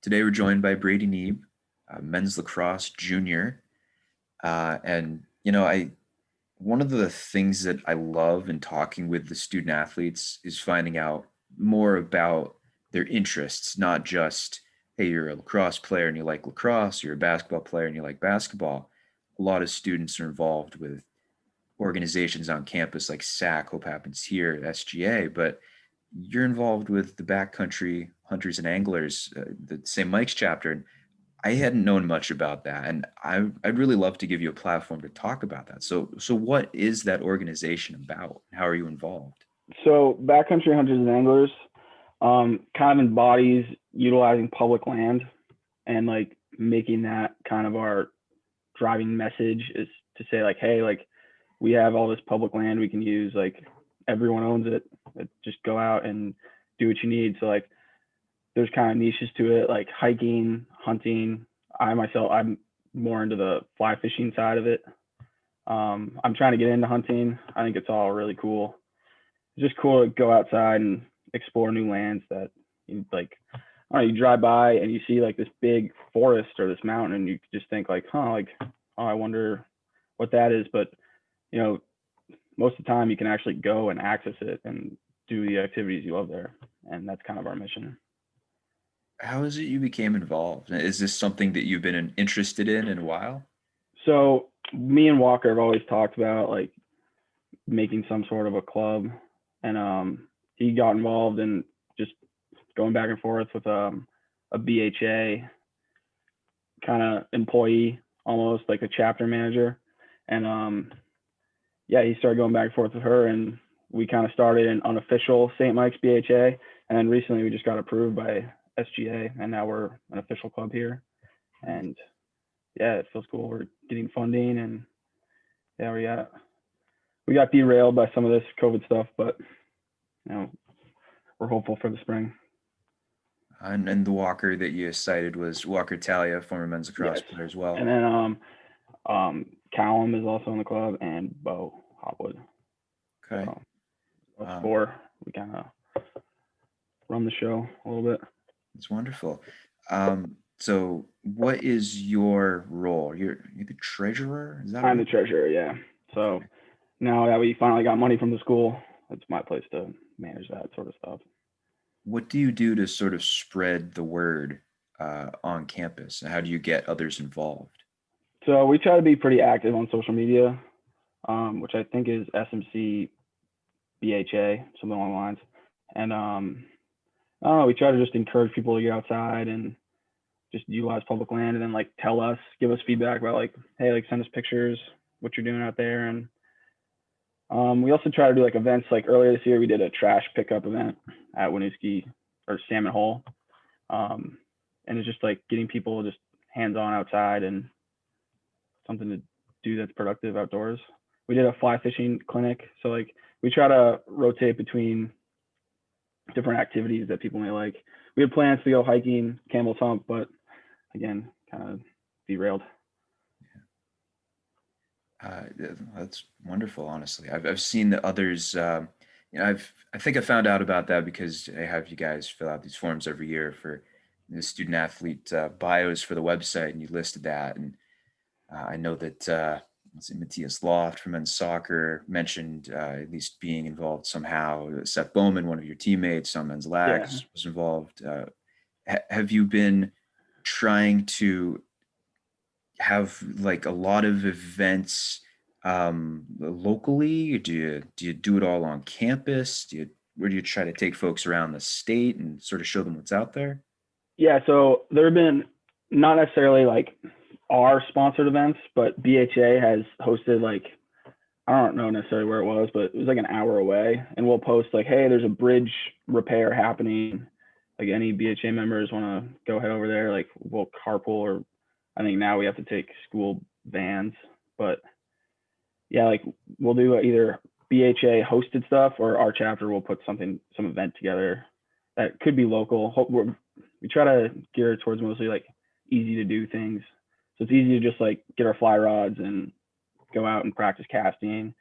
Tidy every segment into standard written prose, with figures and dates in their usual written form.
Today we're joined by Brady Neeb, men's lacrosse junior. And I one of the things that I love in talking with the student athletes is finding out more about their interests, not just, hey, you're a lacrosse player and you like lacrosse, you're a basketball player and you like basketball. A lot of students are involved with organizations on campus like SAC, Hope Happens Here, SGA, but you're involved with the Backcountry Hunters and Anglers, the St. Mike's chapter. And I hadn't known much about that, and I'd really love to give you a platform to talk about that. So what is that organization about? How are you involved? So Backcountry Hunters and Anglers kind of embodies utilizing public land and like making that kind of our driving message is to say like, hey, like we have all this public land we can use, like everyone owns it. Just go out and do what you need. So like there's kind of niches to it, like hiking, hunting. I'm more into the fly fishing side of it. I'm trying to get into hunting. I think it's all really cool. It's just cool to go outside and explore new lands that you like. I don't know, you drive by and you see like this big forest or this mountain and you just think like, like, oh, I wonder what that is. But you know, most of the time you can actually go and access it and do the activities you love there. And that's kind of our mission. How is it you became involved? Is this something that you've been interested in a while? So me and Walker have always talked about like making some sort of a club, and he got involved in just going back and forth with a BHA kind of employee, almost like a chapter manager, and yeah, he started going back and forth with her, and we kind of started an unofficial St. Mike's BHA, and then recently we just got approved by SGA, and now we're an official club here, and yeah, it feels cool. We're getting funding, and yeah, we got derailed by some of this COVID stuff, but we're hopeful for the spring. And the Walker that you cited was Walker Talia, former men's lacrosse Yes. player as well. And then Callum is also in the club, and Bo Hopwood. Okay. So us four, we kind of run the show a little bit. It's wonderful. So what is your role? You're the treasurer? Is that I'm right? the treasurer, yeah. So now that we finally got money from the school, it's my place to manage that sort of stuff. What do you do to sort of spread the word on campus? How do you get others involved? So we try to be pretty active on social media, which I think is SMC BHA, something along the lines. And I don't know, we try to just encourage people to get outside and just utilize public land, and then like give us feedback about like, hey, like send us pictures, what you're doing out there. And we also try to do like events. Like earlier this year, we did a trash pickup event at Winooski or Salmon Hole. And it's just like getting people just hands-on outside and something to do that's productive outdoors. We did a fly fishing clinic. So like we try to rotate between different activities that people may like. We had plans to go hiking Campbell's Hump, but again, kind of derailed. That's wonderful. Honestly, I've seen the others. I think I found out about that because I have you guys fill out these forms every year for the student athlete bios for the website, and you listed that. And I know that Matthias Loft from men's soccer mentioned at least being involved somehow. Seth Bowman, one of your teammates on men's lax, was involved. Have you been trying to have like a lot of events locally? Do you do it all on campus? Where do you try to take folks around the state and sort of show them what's out there? Yeah, so there have been not necessarily like our sponsored events, but BHA has hosted like, I don't know necessarily where it was, but it was like an hour away, and we'll post like, hey, there's a bridge repair happening. Like any BHA members want to go head over there, like we'll carpool, or I think now we have to take school vans, but yeah, like we'll do either BHA hosted stuff or our chapter will put some event together that could be local. We try to gear it towards mostly like easy to do things. So it's easy to just like get our fly rods and go out and practice casting,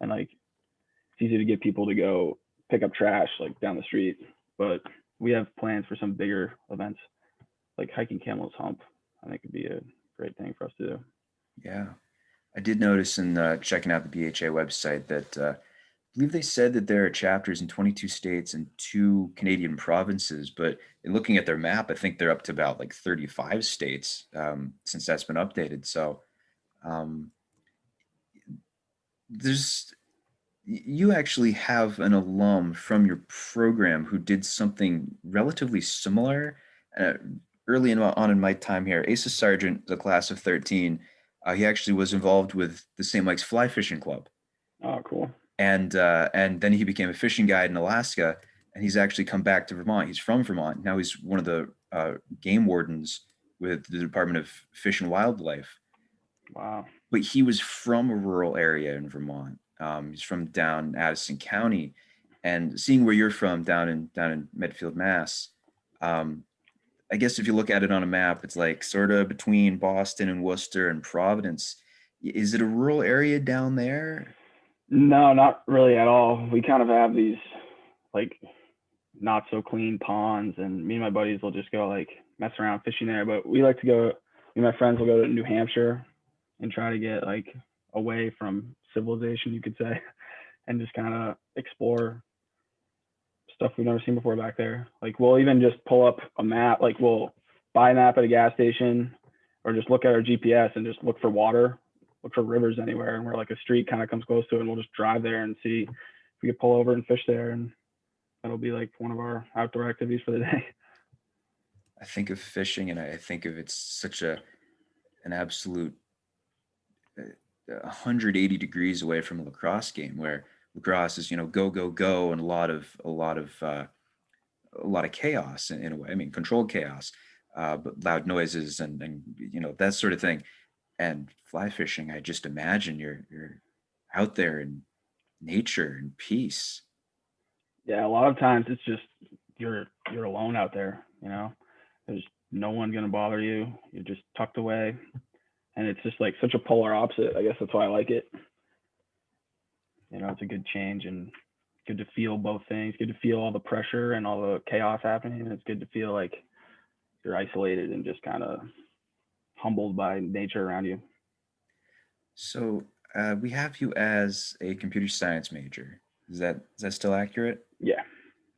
and like it's easy to get people to go pick up trash like down the street. But we have plans for some bigger events, like hiking Camel's Hump. I think would be a great thing for us to do. Yeah. I did notice in checking out the BHA website that I believe they said that there are chapters in 22 states and 2 Canadian provinces, but in looking at their map, I think they're up to about like 35 states since that's been updated. So um, there's you actually have an alum from your program who did something relatively similar. Uh, on in my time here, Asa Sargent, the class of 13, he actually was involved with the St. Mike's Fly Fishing Club. Oh, cool. And then he became a fishing guide in Alaska, and he's actually come back to Vermont. He's from Vermont. Now he's one of the game wardens with the Department of Fish and Wildlife. Wow. But he was from a rural area in Vermont. He's from down Addison County, and seeing where you're from down in Medfield, Mass. Um, I guess if you look at it on a map, it's like sort of between Boston and Worcester and Providence. Is it a rural area down there? No, not really at all. We kind of have these like not so clean ponds, and me and my buddies will just go like mess around fishing there. But we like to go. Me and my friends will go to New Hampshire and try to get like away from civilization, you could say, and just kind of explore stuff we've never seen before back there. Like we'll even just pull up a map, like we'll buy a map at a gas station or just look at our GPS and just look for water, look for rivers anywhere, and where like a street kind of comes close to it, and we'll just drive there and see if we could pull over and fish there, and that'll be like one of our outdoor activities for the day. I think of fishing, and I think of it's such an absolute 180 degrees away from a lacrosse game, where lacrosse is go go go and a lot of chaos in a way. I mean, controlled chaos, but loud noises and that sort of thing. And fly fishing, I just imagine you're out there in nature and peace. Yeah, a lot of times it's just you're alone out there. There's no one gonna bother you. You're just tucked away, and it's just like such a polar opposite. I guess that's why I like it. It's a good change and good to feel both things. Good to feel all the pressure and all the chaos happening. And it's good to feel like you're isolated and just kind of humbled by nature around you. So we have you as a computer science major. Is that still accurate? Yeah.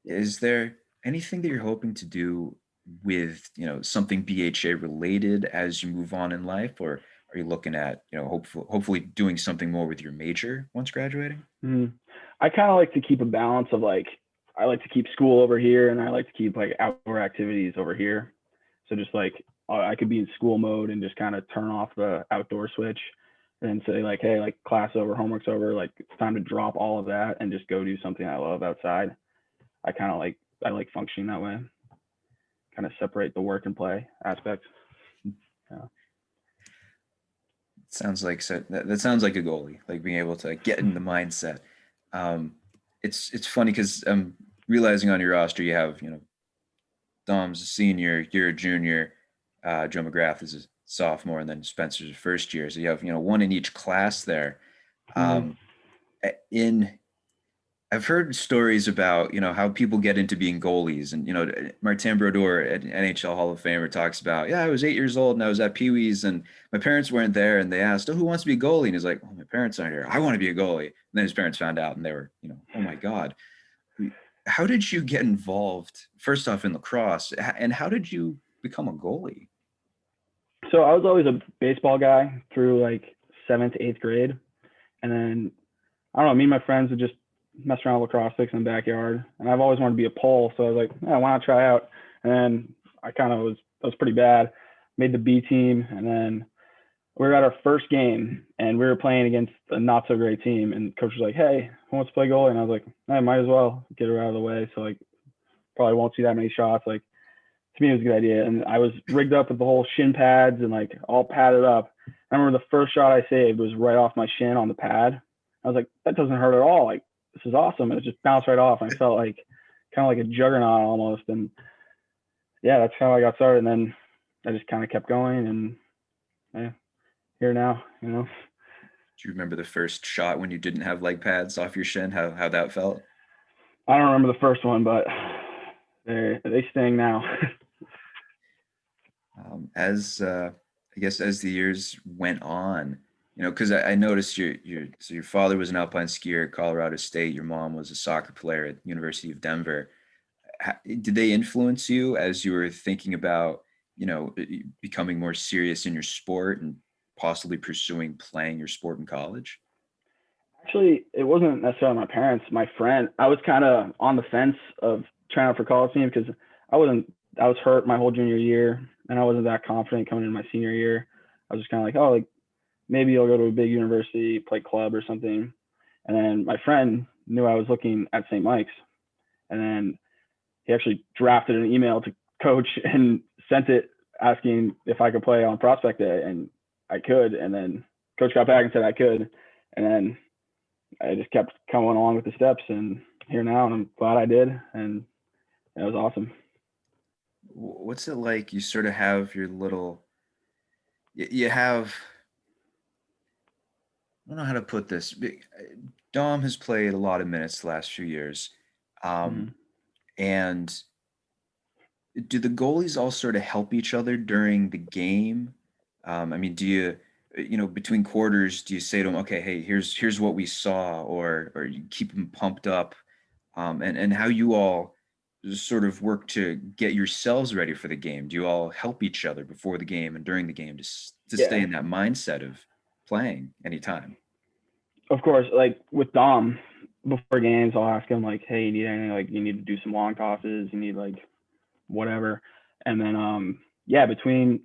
Is there anything that you're hoping to do with something BHA related as you move on in life, or are you looking at hopefully doing something more with your major once graduating? I kind of like to keep a balance of like I like to keep school over here and I like to keep like outdoor activities over here. So just like I could be in school mode and just kind of turn off the outdoor switch and say like, hey, like class over, homework's over, like it's time to drop all of that and just go do something I love outside. I like functioning that way. Kind of separate the work and play aspect. Yeah. That sounds like a goalie, like being able to get in the mindset. Um, it's funny because I'm realizing on your roster you have Dom's a senior, you're a junior, Joe McGrath is a sophomore, and then Spencer's a first year. So you have one in each class there. Mm-hmm. Um, in I've heard stories about how people get into being goalies, and Martin Brodeur, an NHL Hall of Famer, talks about, yeah, I was 8 years old and I was at Pee Wee's and my parents weren't there, and they asked, oh, who wants to be a goalie? And he's like, oh, my parents aren't here. I want to be a goalie. And then his parents found out, and they were, oh my God. How did you get involved? First off, in lacrosse, and how did you become a goalie? So I was always a baseball guy through like seventh, eighth grade, and then I don't know. Me and my friends would just mess around with lacrosse sticks in the backyard, and I've always wanted to be a pole. So I was like, yeah, why not try out? And then I was pretty bad. Made the B team, and then we were at our first game, and we were playing against a not so great team. And coach was like, hey, who wants to play goalie? And I was like, I might as well get her out of the way. So like, probably won't see that many shots. Like to me, it was a good idea. And I was rigged up with the whole shin pads and like all padded up. I remember the first shot I saved was right off my shin on the pad. I was like, that doesn't hurt at all. Like, this is awesome. And it just bounced right off. And I felt like kind of like a juggernaut almost. And yeah, that's how I got started. And then I just kind of kept going, and yeah, here now. Do you remember the first shot when you didn't have leg pads off your shin? How that felt? I don't remember the first one, but they sting now. as I guess as the years went on, because I noticed your father was an alpine skier at Colorado State, your mom was a soccer player at University of Denver. Did they influence you as you were thinking about, becoming more serious in your sport and possibly pursuing playing your sport in college? Actually, it wasn't necessarily my parents. My friend, I was kind of on the fence of trying out for college team because I was hurt my whole junior year, and I wasn't that confident coming into my senior year. I was just kind of like, oh, like maybe I'll go to a big university, play club or something. And then my friend knew I was looking at St. Mike's, and then he actually drafted an email to coach and sent it asking if I could play on prospect day, and I could. And then coach got back and said I could, and then I just kept coming along with the steps, and here now, and I'm glad I did, and it was awesome. What's it like? You sort of have your little, you have, I don't know how to put this. Dom has played a lot of minutes the last few years. Um, Mm-hmm. and do the goalies all sort of help each other during the game? I mean, do you, between quarters, do you say to them, okay, hey, here's what we saw, or you keep them pumped up, and how you all sort of work to get yourselves ready for the game? Do you all help each other before the game and during the game to stay Yeah, in that mindset of playing anytime? of course. Like with Dom, before games, I'll ask him like, "Hey, you need anything? Like, you need to do some long tosses. You need like whatever." And then, yeah, between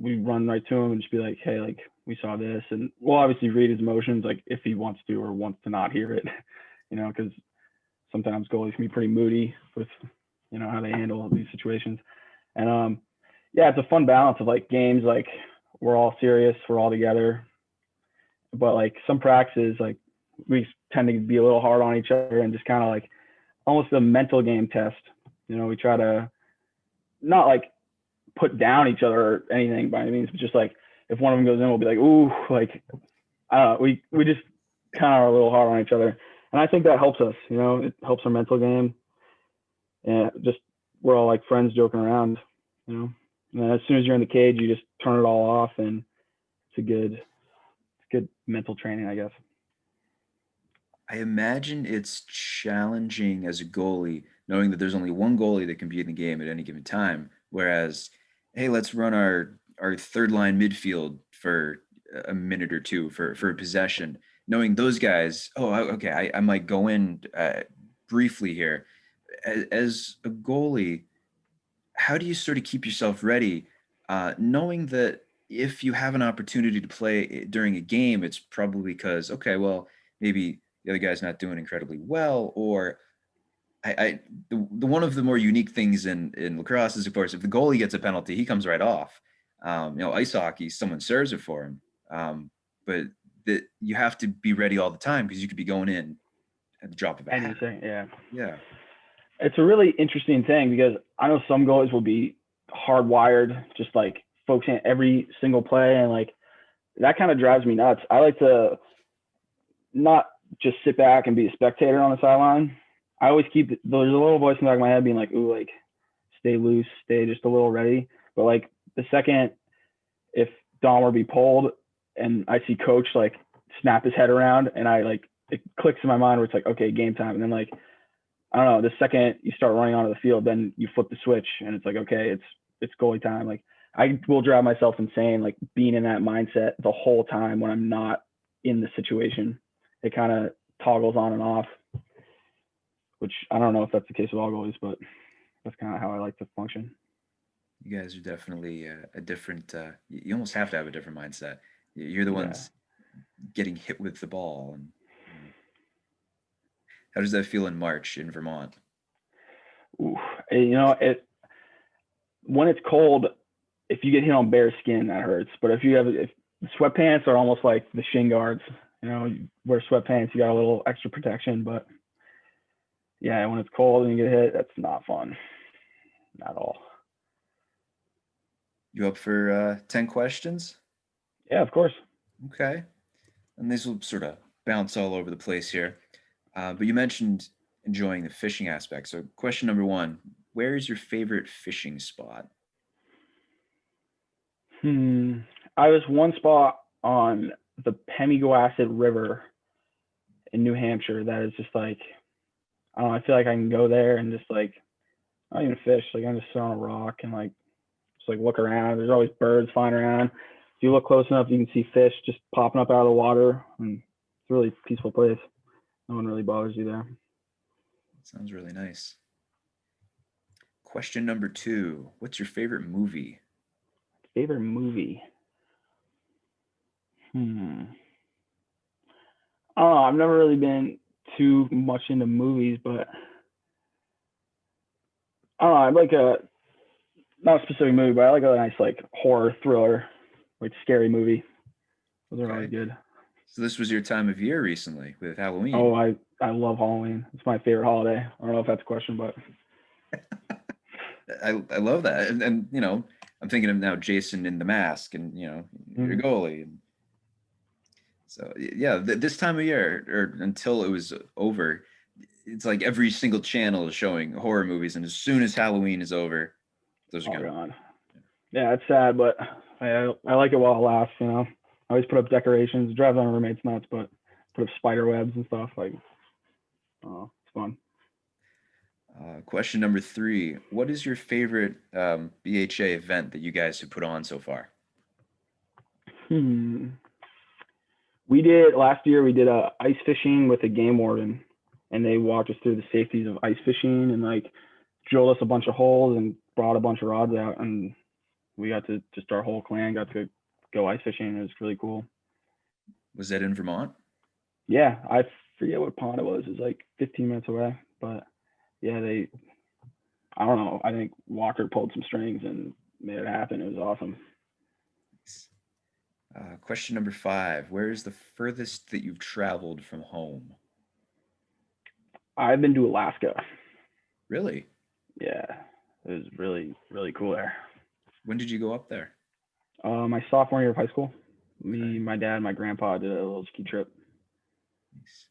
we run right to him and just be like, "Hey, like we saw this," and we'll obviously read his emotions, like if he wants to or wants to not hear it, because sometimes goalies can be pretty moody with, how they handle these situations. And yeah, it's a fun balance of like games, like we're all serious, we're all together, but like some practices, like we tend to be a little hard on each other and just kind of like almost a mental game test. We try to not like put down each other or anything by any means, but just like if one of them goes in, we'll be like, ooh, like I don't know, we just kind of are a little hard on each other, and I think that helps us. It helps our mental game, and just we're all like friends joking around. You know, and then as soon as you're in the cage, you just turn it all off, and it's good mental training, I guess. I imagine it's challenging as a goalie, knowing that there's only one goalie that can be in the game at any given time. Whereas, hey, let's run our third line midfield for a minute or two for a possession. Knowing those guys, oh, okay, I might go in briefly here. As a goalie, how do you sort of keep yourself ready, knowing that if you have an opportunity to play during a game, it's probably because, okay, well, maybe the other guy's not doing incredibly well, or the one of the more unique things in lacrosse is, of course, if the goalie gets a penalty, he comes right off. Ice hockey, someone serves it for him, but that you have to be ready all the time because you could be going in at the drop of a hat. Anything, yeah. Yeah. It's a really interesting thing because I know some goalies will be hardwired, just like focusing on every single play, and like that kind of drives me nuts. I like to not just sit back and be a spectator on the sideline. I always keep there's a little voice in the back of my head being like, "Ooh, like stay loose, stay just a little ready." But like the second if Dom were to be pulled and I see coach like snap his head around and I like it clicks in my mind where it's like, okay, game time. And then like I don't know, the second you start running onto the field, then you flip the switch and it's like, okay, it's goalie time. Like I will drive myself insane, like being in that mindset the whole time when I'm not in the situation. It kind of toggles on and off, which I don't know if that's the case with all goalies, but that's kind of how I like to function. You guys are definitely a different. You almost have to have a different mindset. You're the Yeah. ones getting hit with the ball, and how does that feel in March in Vermont? Ooh. It when it's cold, if you get hit on bare skin, that hurts. But if sweatpants are almost like the shin guards, you wear sweatpants, you got a little extra protection. But yeah, when it's cold and you get hit, that's not fun at all. You up for 10 questions? Yeah, of course. Okay, and these will sort of bounce all over the place here. But you mentioned enjoying the fishing aspect. So, question number one: where is your favorite fishing spot? Hmm. I was one spot on the Pemigewasset River in New Hampshire that is just like, I don't know, I feel like I can go there and just like, I don't even fish. Like I can just sit on a rock and like just like look around. There's always birds flying around. If you look close enough, you can see fish just popping up out of the water. And it's a really peaceful place. No one really bothers you there. Sounds really nice. Question number 2. What's your favorite movie? Favorite movie? Hmm. I don't know. I've never really been too much into movies, but I don't know. I like a not a specific movie, but I like a nice like horror thriller, like scary movie. Those are always Okay. good. So this was your time of year recently with Oh, Halloween. I love Halloween. It's my favorite holiday. I don't know if that's a question, but I love that. And I'm thinking of now Jason in the mask and your mm, goalie. And so yeah, this time of year or until it was over, it's like every single channel is showing horror movies, and as soon as Halloween is over, those are oh gone. god, yeah, it's sad, but I like it while it lasts. You know, I always put up decorations. It drives my roommates nuts, but put up spider webs and stuff. Like, oh, it's fun. Question number 3. What is your favorite BHA event that you guys have put on so far? Hmm. We did last year. We did ice fishing with a game warden, and they walked us through the safeties of ice fishing and like drilled us a bunch of holes and brought a bunch of rods out, and we got to just our whole clan got to go ice fishing. It was really cool. Was that in Vermont? Yeah, I forget what pond it was. It was like 15 minutes away, but yeah, they. I don't know. I think Walker pulled some strings and made it happen. It was awesome. Question number 5. Where is the furthest that you've traveled from home? I've been to Alaska. Really? Yeah, it was really cool there. When did you go up there? My sophomore year of high school, Okay. me, my dad, and my grandpa did a little ski trip. Nice.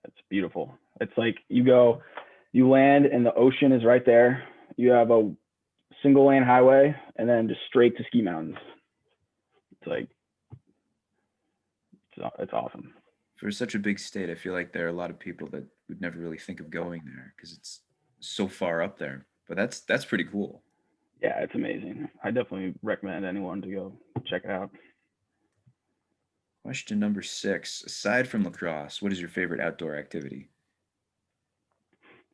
It's beautiful. It's like you land, and the ocean is right there. You have a single lane highway, and then just straight to ski mountains. It's like it's awesome. For such a big state, I feel like there are a lot of people that would never really think of going there because it's so far up there. But that's pretty cool. Yeah, it's amazing. I definitely recommend anyone to go check it out. Question number 6. Aside from lacrosse, what is your favorite outdoor activity?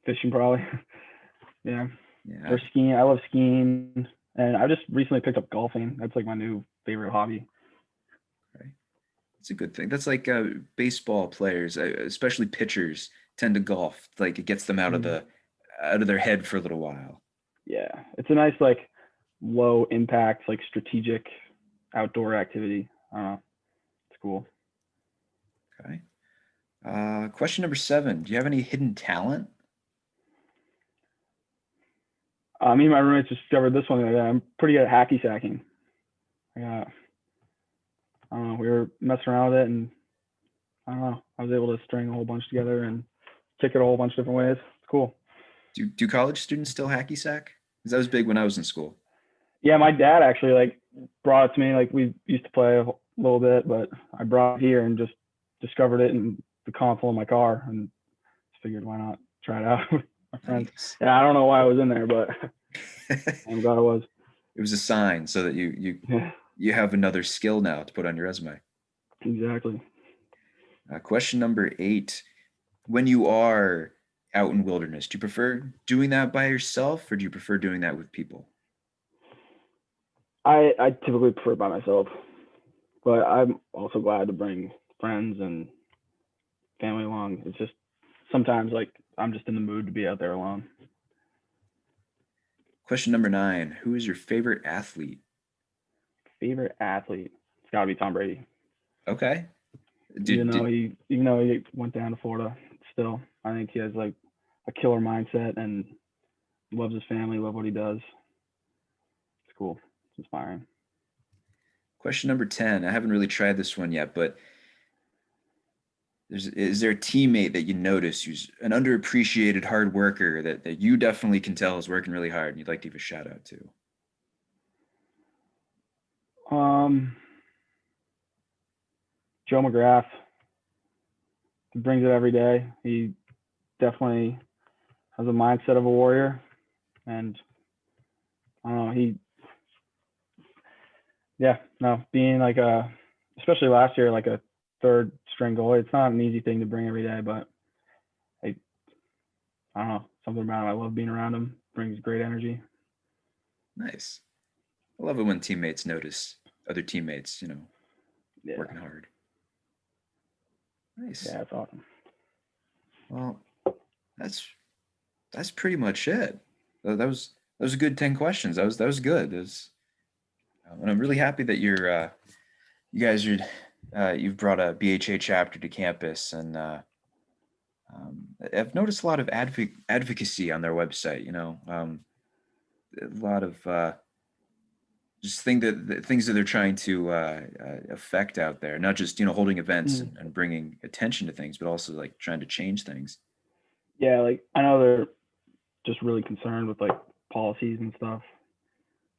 Fishing probably. Yeah. Yeah, Or skiing. I love skiing. And I just recently picked up golfing. That's like my new favorite hobby. right. It's a good thing. That's like baseball players, especially pitchers, tend to golf. Like it gets them Mm. out of their head for a little while. Yeah. It's a nice like low impact, like strategic outdoor activity. It's cool. Okay. Question number 7. Do you have any hidden talent? Me and my roommates discovered this one. I'm pretty good at hacky sacking. Yeah. We were messing around with it, and I don't know. I was able to string a whole bunch together and kick it a whole bunch of different ways. It's cool. Do college students still hacky sack? Because that was big when I was in school. Yeah, my dad actually like brought it to me. Like we used to play a little bit, but I brought it here and just discovered it in the console of my car and just figured why not try it out with my friends. Nice. Yeah, I don't know why I was in there, but I'm It glad I was. was a sign so that Yeah, you have another skill now to put on your resume. exactly. Question number 8. When you are out in wilderness, do you prefer doing that by yourself or do you prefer doing that with people? I typically prefer by myself, but I'm also glad to bring friends and family along. It's just sometimes like I'm just in the mood to be out there alone. Question number 9. Who is your favorite athlete? Favorite athlete? It's got to be Tom Brady. Okay. Even Did, though did he went down to Florida, still I think he has like a killer mindset and loves his family, love what he does. It's cool. It's inspiring. Question number 10. I haven't really tried this one yet, but is there a teammate that you notice who's an underappreciated hard worker that you definitely can tell is working really hard and you'd like to give a shout out to? Joe McGrath brings it every day. He definitely has a mindset of a warrior, and I don't know. Being like especially last year, like a third string goalie, it's not an easy thing to bring every day, but I, I don't know, something about it. I love being around him. Brings great energy. Nice. I love it when teammates notice other teammates, Yeah, working hard. Nice. yeah, it's awesome. Well, that's that's pretty much it. That was a good 10 questions. That was good. And I'm really happy that you guys are you've brought a BHA chapter to campus, and I've noticed a lot of advocacy on their website. A lot of just things that they're trying to affect out there, not just holding events Mm. and bringing attention to things, but also like trying to change things. Yeah, like I know they're just really concerned with like policies and stuff.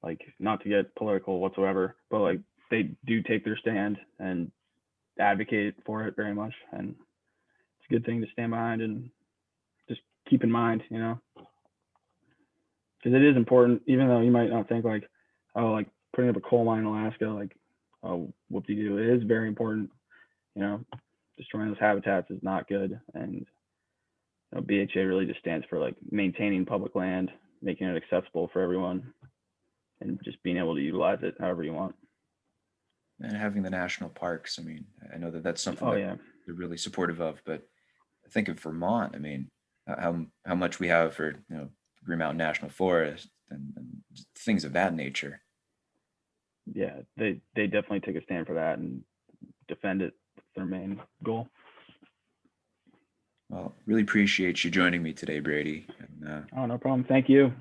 Like not to get political whatsoever, but like they do take their stand and advocate for it very much, and it's a good thing to stand behind and just keep in mind, because it is important, even though you might not think like, oh, like putting up a coal mine in Alaska, like, oh, whoop de doo. It is very important, you know, destroying those habitats is not good. And BHA really just stands for like maintaining public land, making it accessible for everyone, and just being able to utilize it however you want. And having the national parks, I mean, I know that that's something Oh that yeah, they're really supportive of, but I think of Vermont, I mean, how much we have for Green Mountain National Forest and things of that nature. yeah, they definitely take a stand for that and defend it. That's their main goal. Well, really appreciate you joining me today, Brady. And Oh, no problem. Thank you.